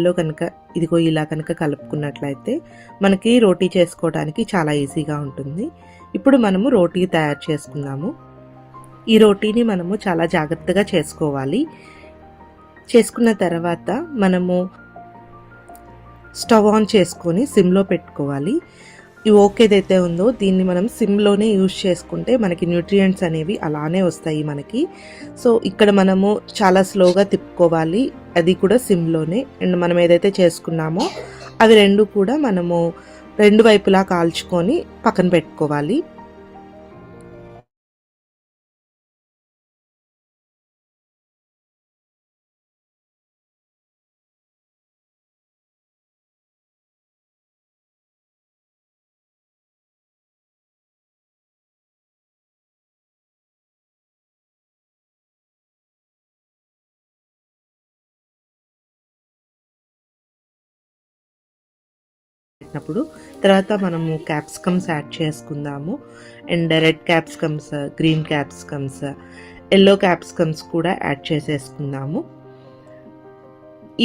లో కనుక ఇదిగో ఇలా కనుక కలుపుకున్నట్లయితే మనకి రోటీ చేసుకోవడానికి చాలా ఈజీగా ఉంటుంది. ఇప్పుడు మనము రోటీ తయారు చేసుకుందాము. ఈ రోటీని మనము చాలా జాగ్రత్తగా చేసుకోవాలి. చేసుకున్న తర్వాత మనము స్టవ్ ఆన్ చేసుకొని సిమ్లో పెట్టుకోవాలి. ఈ ఓక్ ఏదైతే ఉందో దీన్ని మనం సిమ్లోనే యూజ్ చేసుకుంటే మనకి న్యూట్రియంట్స్ అనేవి అలానే వస్తాయి మనకి. సో ఇక్కడ మనము చాలా స్లోగా తిప్పుకోవాలి, అది కూడా సిమ్లోనే. అండ్ మనం ఏదైతే చేసుకున్నామో అవి రెండు కూడా మనము రెండు వైపులా కాల్చుకొని పక్కన పెట్టుకోవాలి. తర్వాత మనము క్యాప్సికమ్స్ యాడ్ చేసుకుందాము. And red capsicums, green capsicums, yellow capsicums కూడా యాడ్ చేసేసుకుందాము.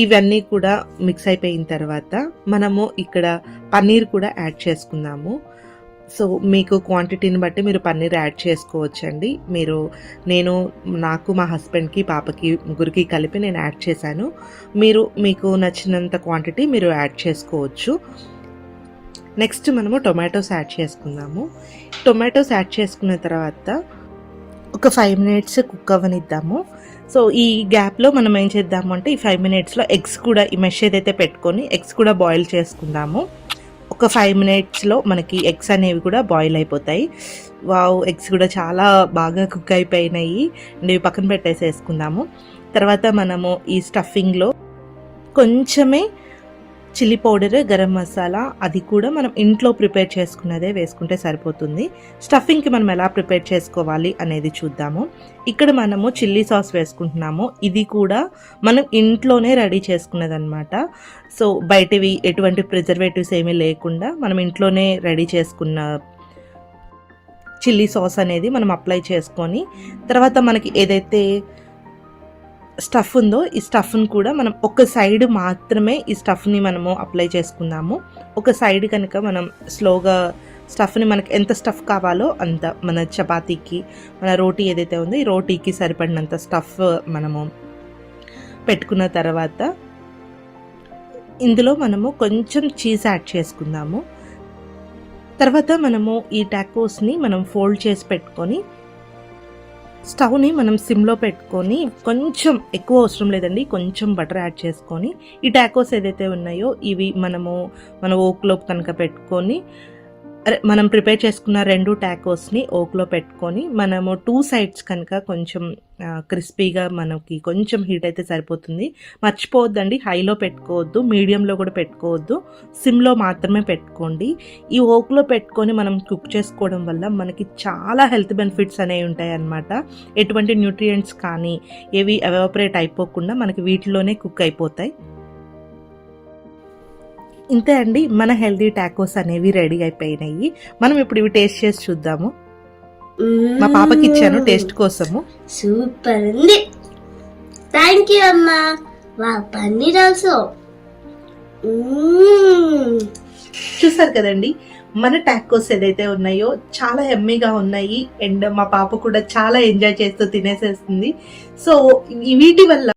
ఇవన్నీ కూడా మిక్స్ అయిపోయిన తర్వాత మనము ఇక్కడ పన్నీర్ కూడా యాడ్ చేసుకుందాము. సో మీకు క్వాంటిటీని బట్టి మీరు పన్నీర్ యాడ్ చేసుకోవచ్చండి. నాకు మా హస్బెండ్కి, పాపకి, ముగ్గురికి కలిపి నేను యాడ్ చేశాను. మీకు నచ్చినంత క్వాంటిటీ మీరు యాడ్ చేసుకోవచ్చు. నెక్స్ట్ మనము టొమాటోస్ యాడ్ చేసుకుందాము. టొమాటోస్ యాడ్ చేసుకున్న తర్వాత ఒక 5 మినిట్స్ కుక్ అవ్వనిద్దాము. సో ఈ గ్యాప్లో మనం ఏం చేద్దాము అంటే ఈ 5 మినిట్స్లో ఎగ్స్ కూడా, ఈ మెష్ ఏదైతే పెట్టుకొని ఎగ్స్ కూడా బాయిల్ చేసుకుందాము. ఒక 5 మినిట్స్లో మనకి ఎగ్స్ అనేవి కూడా బాయిల్ అయిపోతాయి. వావ్, ఎగ్స్ కూడా చాలా బాగా కుక్ అయిపోయినాయి. అండ్ ఇవి పక్కన పెట్టేసేసుకుందాము. తర్వాత మనము ఈ స్టఫింగ్లో కొంచెమే చిల్లీ పౌడర్, గరం మసాలా, అది కూడా మనం ఇంట్లో ప్రిపేర్ చేసుకున్నదే వేసుకుంటే సరిపోతుంది. స్టఫింగ్కి మనం ఎలా ప్రిపేర్ చేసుకోవాలి అనేది చూద్దాము. ఇక్కడ మనము చిల్లీ సాస్ వేసుకుంటున్నాము. ఇది కూడా మనం ఇంట్లోనే రెడీ చేసుకున్నది అనమాట. సో బయటవి ఎటువంటి ప్రిజర్వేటివ్స్ ఏమీ లేకుండా మనం ఇంట్లోనే రెడీ చేసుకున్న చిల్లీ సాస్ అనేది మనం అప్లై చేసుకొని, తర్వాత మనకి ఏదైతే స్టఫ్ ఉందో ఈ స్టఫ్ని కూడా మనం ఒక సైడ్ మాత్రమే ఈ స్టఫ్ని మనము అప్లై చేసుకుందాము. ఒక సైడ్ కనుక మనం స్లోగా స్టఫ్ని, మనకి ఎంత స్టఫ్ కావాలో అంత, మన చపాతీకి, మన రోటీ ఏదైతే ఉందో ఈ రోటీకి సరిపడినంత స్టఫ్ మనము పెట్టుకున్న తర్వాత ఇందులో మనము కొంచెం చీజ్ యాడ్ చేసుకుందాము. తర్వాత మనము ఈ టాకోస్ని మనం ఫోల్డ్ చేసి పెట్టుకొని స్టవ్ని మనం సిమ్లో పెట్టుకొని, కొంచెం ఎక్కువ అవసరం లేదండి, కొంచెం బటర్ యాడ్ చేసుకొని ఈ టాకోస్ ఏదైతే ఉన్నాయో ఇవి మన ఓక్లో కనుక పెట్టుకొని, మనం ప్రిపేర్ చేసుకున్న 2 టాకోస్ని ఓక్లో పెట్టుకొని మనము 2 సైడ్స్ కనుక కొంచెం క్రిస్పీగా, మనకి కొంచెం హీట్ అయితే సరిపోతుంది. మర్చిపోవద్దండి, హైలో పెట్టుకోవద్దు, మీడియంలో కూడా పెట్టుకోవద్దు, సిమ్లో మాత్రమే పెట్టుకోండి. ఈ ఓక్లో పెట్టుకొని మనం కుక్ చేసుకోవడం వల్ల మనకి చాలా హెల్త్ బెనిఫిట్స్ అనేవి ఉంటాయి అన్నమాట. ఎటువంటి న్యూట్రియంట్స్ కానీ ఏవి ఎవాపరేట్ అయిపోకుండా మనకి వీటిలోనే కుక్ అయిపోతాయి. ఇంతే అండి, మన హెల్దీ టాకోస్ అనేవి రెడీ అయిపోయినాయి. మనం ఇప్పుడు ఇవి టేస్ట్ చేసి చూద్దాము. మా పాపకి ఇచ్చాను టేస్ట్ కోసము. సూపర్ ఉంది, థ్యాంక్ యూ అమ్మా. వా, పన్నీర్ ఆల్సో. చూసారు కదండి, మన టాకోస్ ఏదైతే ఉన్నాయో చాలా ఎమ్మీగా ఉన్నాయి. అండ్ మా పాప కూడా చాలా ఎంజాయ్ చేస్తూ తినేసేస్తుంది. సో వీటి వల్ల